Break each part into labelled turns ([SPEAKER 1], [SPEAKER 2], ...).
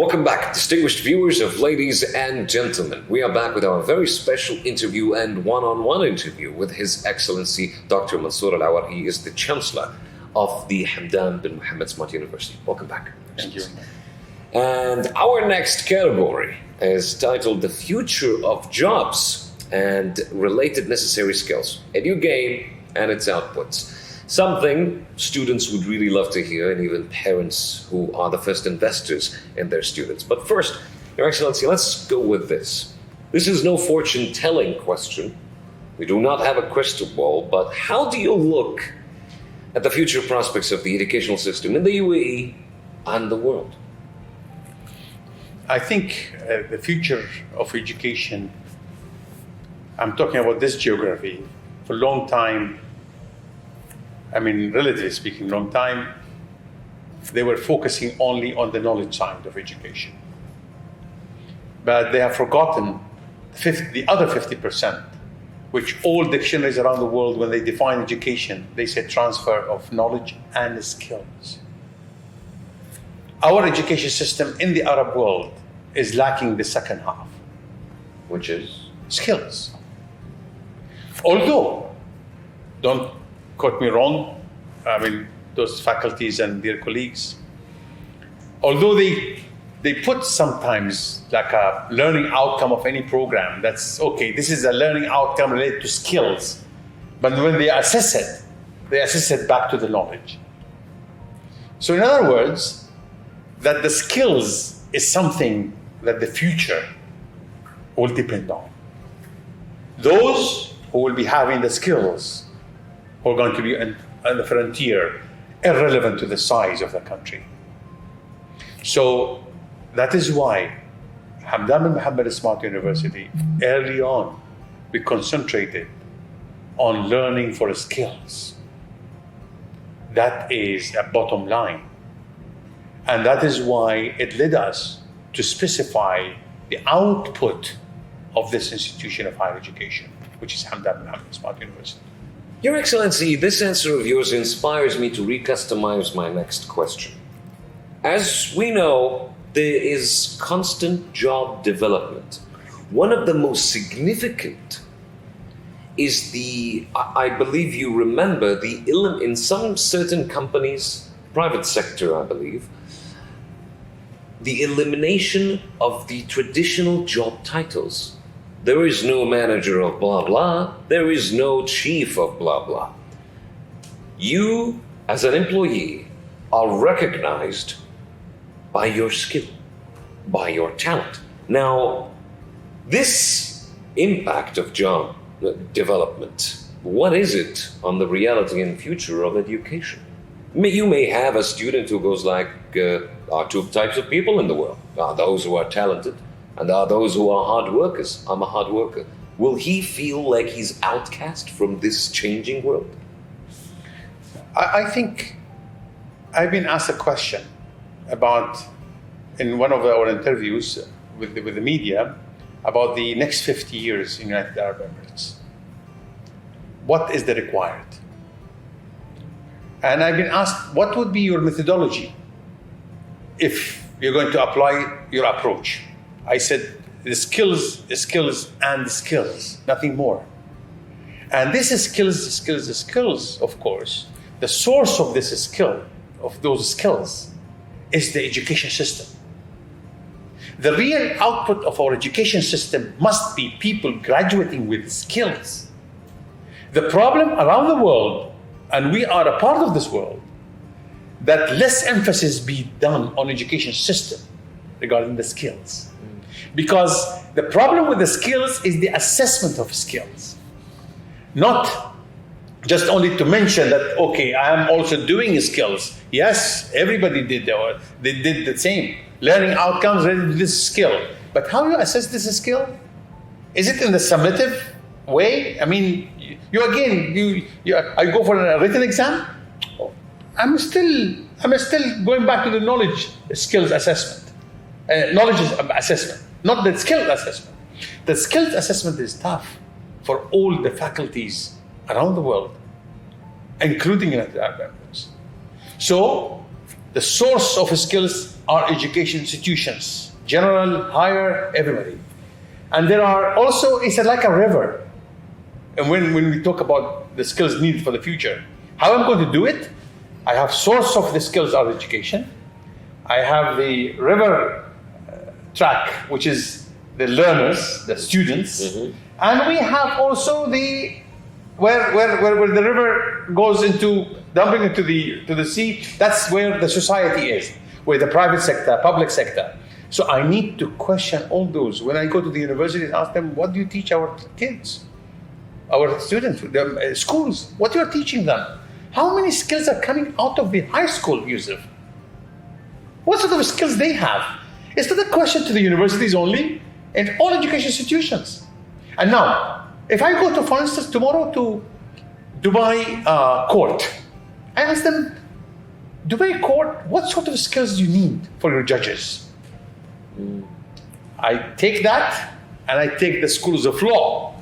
[SPEAKER 1] Welcome back, distinguished viewers of ladies and gentlemen. We are back with our very special interview and one-on-one interview with His Excellency Dr. Mansoor Al Awar. He is the Chancellor of the Hamdan bin Mohammed Smart University. Welcome back.
[SPEAKER 2] Thank you.
[SPEAKER 1] And our next category is titled The Future of Jobs and Related Necessary Skills, EduGame and its outputs. Something students would really love to hear, and even parents who are the first investors in their students. But first, Your Excellency, let's go with this. This is no fortune-telling question. We do not have a crystal ball, but how do you look at the future prospects of the educational system in the UAE and the world?
[SPEAKER 2] I think the future of education, I'm talking about this geography, for a long time, relatively speaking, long time, they were focusing only on the knowledge side of education. But they have forgotten the other 50%, which all dictionaries around the world, when they define education, they say transfer of knowledge and skills. Our education system in the Arab world is lacking the second half.
[SPEAKER 1] Which is?
[SPEAKER 2] Skills. Although, don't quote me wrong, those faculties and their colleagues, although they put sometimes like a learning outcome of any program, that's okay, this is a learning outcome related to skills, but when they assess it back to the knowledge. So in other words, that the skills is something that the future will depend on. Those who will be having the skills who are going to be on the frontier, irrelevant to the size of the country. So that is why Hamdan bin Mohammed Smart University, early on, we concentrated on learning for skills. That is a bottom line. And that is why it led us to specify the output of this institution of higher education, which is Hamdan bin Mohammed Smart University.
[SPEAKER 1] Your Excellency, this answer of yours inspires me to recustomize my next question. As we know, there is constant job development. One of the most significant is I believe you remember, in some certain companies, private sector, I believe, the elimination of the traditional job titles. There is no manager of blah, blah. There is no chief of blah, blah. You, as an employee, are recognized by your skill, by your talent. Now, this impact of job development, what is it on the reality and future of education? You may have a student who goes like, there are two types of people in the world. There are those who are talented, and there are those who are hard workers. I'm a hard worker. Will he feel like he's outcast from this changing world?
[SPEAKER 2] I think I've been asked a question in one of our interviews with the media about the next 50 years in United Arab Emirates. What is the required? And I've been asked, what would be your methodology if you're going to apply your approach? I said, the skills, and the skills, nothing more. And this is skills, of course. The source of this skill, of those skills, is the education system. The real output of our education system must be people graduating with skills. The problem around the world, and we are a part of this world, that less emphasis be done on education system regarding the skills. Because the problem with the skills is the assessment of skills. Not just only to mention that, okay, I am also doing skills. Yes, everybody did that. They did the same. Learning outcomes related to this skill. But how you assess this skill? Is it in the summative way? I go for a written exam. I'm still going back to the knowledge skills assessment. Knowledge assessment, not the skills assessment. The skills assessment is tough for all the faculties around the world, including United Arab Emirates. So The source of skills are education institutions, general, higher, everybody. And there are also, it's like a river. And when we talk about the skills needed for the future, how I'm going to do it? I have source of the skills are education. I have the river track, which is the learners, the students. Mm-hmm. And we have also the where the river goes into dumping into the sea. That's where the society is, where the private sector, public sector. So I need to question all those. When I go to the university and ask them, what do you teach our kids, our students, the schools? What you are teaching them? How many skills are coming out of the high school, Yusuf? What sort of skills they have? It's not a question to the universities only, and all education institutions. And now, if I go to, for instance, tomorrow to Dubai court, I ask them, Dubai court, what sort of skills do you need for your judges? I take that, and I take the schools of law.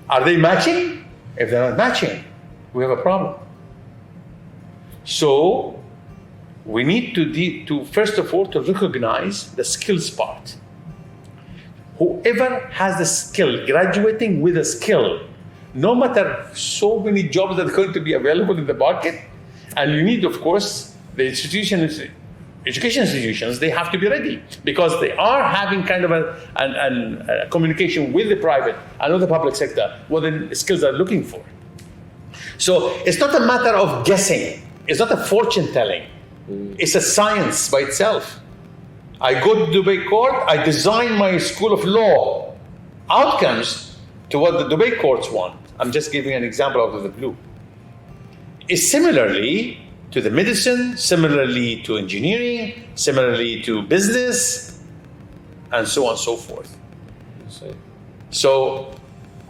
[SPEAKER 2] Are they matching? If they're not matching, we have a problem. So, we need to first of all, to recognize the skills part. Whoever has the skill, graduating with a skill, no matter so many jobs that are going to be available in the market, and you need, of course, the education institutions, they have to be ready because they are having kind of a communication with the private and the public sector, what the skills they're looking for. So it's not a matter of guessing. It's not a fortune telling. It's a science by itself. I go to Dubai court, I design my school of law outcomes to what the Dubai courts want. I'm just giving an example out of the blue. It's similarly to the medicine, similarly to engineering, similarly to business, and so on and so forth. So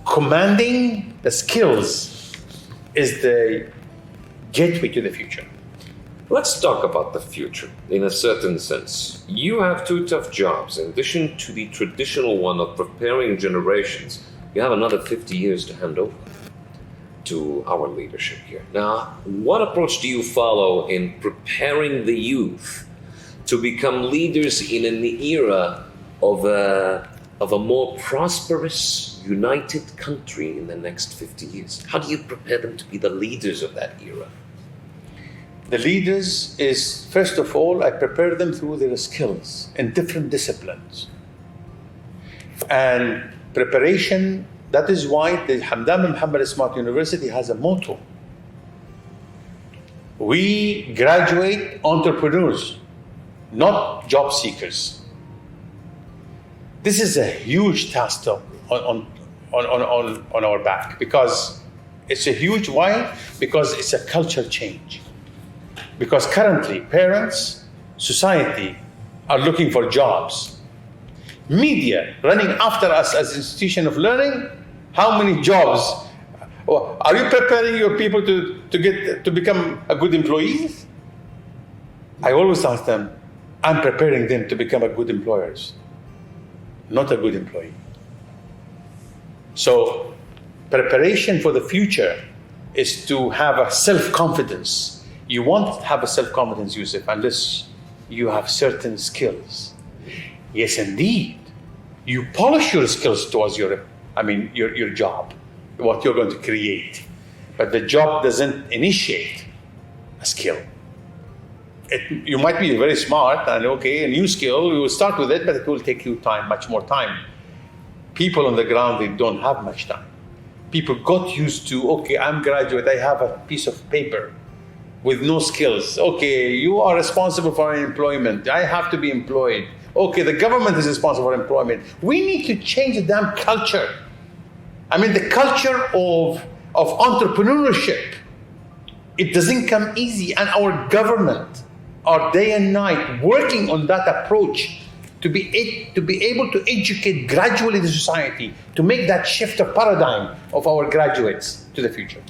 [SPEAKER 2] commanding the skills is the gateway to the future.
[SPEAKER 1] Let's talk about the future in a certain sense. You have two tough jobs. In addition to the traditional one of preparing generations, you have another 50 years to hand over to our leadership here. Now, what approach do you follow in preparing the youth to become leaders in an era of a more prosperous, united country in the next 50 years? How do you prepare them to be the leaders of that era?
[SPEAKER 2] The leaders is, first of all, I prepare them through their skills in different disciplines. And preparation, that is why the Hamdan bin Muhammad Smart University has a motto. We graduate entrepreneurs, not job seekers. This is a huge task on our back because it's a huge why? Because it's a culture change. Because currently, parents, society are looking for jobs. Media running after us as an institution of learning, how many jobs? Are you preparing your people to become a good employees? I always ask them, I'm preparing them to become a good employers, not a good employee. So, preparation for the future is to have a self-confidence. You won't have a self-confidence, Yusuf, unless you have certain skills. Yes, indeed. You polish your skills towards your job, what you're going to create. But the job doesn't initiate a skill. You might be very smart and a new skill, you will start with it, but it will take you time, much more time. People on the ground, they don't have much time. People got used to, I'm graduate, I have a piece of paper with no skills. You are responsible for employment. I have to be employed. The government is responsible for employment. We need to change the damn culture. The culture of entrepreneurship. It doesn't come easy, and our government are day and night working on that approach to be able to educate gradually the society, to make that shift of paradigm of our graduates to the future.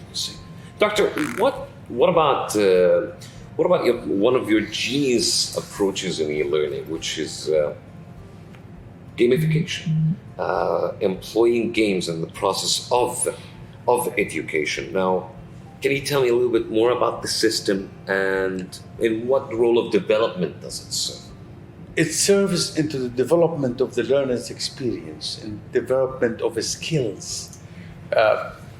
[SPEAKER 1] Doctor, what about one of your genius approaches in e-learning, which is gamification, employing games in the process of education? Now, Can you tell me a little bit more about the system and in what role of development does it serve?
[SPEAKER 2] It serves into the development of the learner's experience and development of his skills.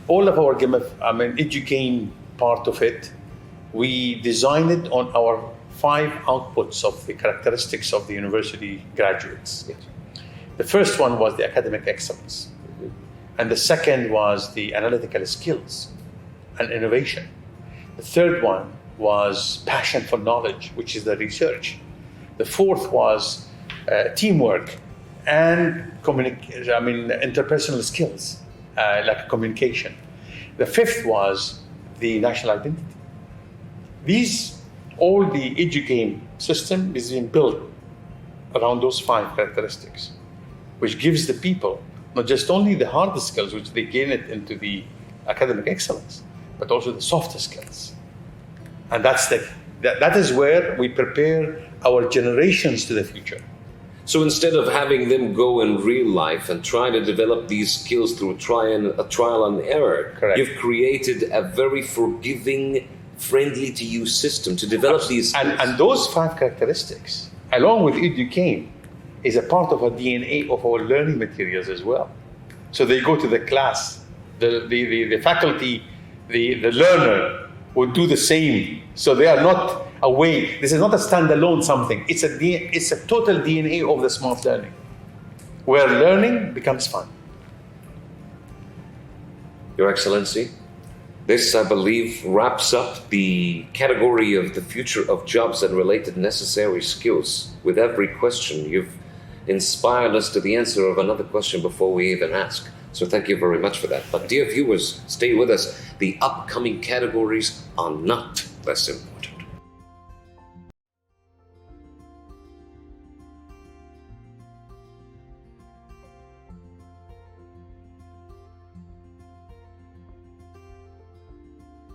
[SPEAKER 2] All of our EduGame part of it, we designed it on our 5 outputs of the characteristics of the university graduates.
[SPEAKER 1] Yes.
[SPEAKER 2] The first one was the academic excellence. And the second was the analytical skills and innovation. The third one was passion for knowledge, which is the research. The fourth was teamwork and interpersonal skills, like communication. The fifth was the national identity. All the EduGame system is being built around those 5 characteristics, which gives the people not just only the hard skills, which they gain it into the academic excellence, but also the softer skills. And that is where we prepare our generations to the future.
[SPEAKER 1] So instead of having them go in real life and try to develop these skills through trial and error,
[SPEAKER 2] Correct.
[SPEAKER 1] You've created a very forgiving, friendly to use system to develop these skills.
[SPEAKER 2] And those 5 characteristics, along with EduGame, is a part of our DNA of our learning materials as well. So they go to the class, the faculty, the learner will do the same. So they are not away. This is not a standalone something. It's a total DNA of the smart learning, where learning becomes fun.
[SPEAKER 1] Your Excellency, this, I believe, wraps up the category of the future of jobs and related necessary skills. With every question, you've inspired us to the answer of another question before we even ask. So thank you very much for that. But dear viewers, stay with us. The upcoming categories are not that simple.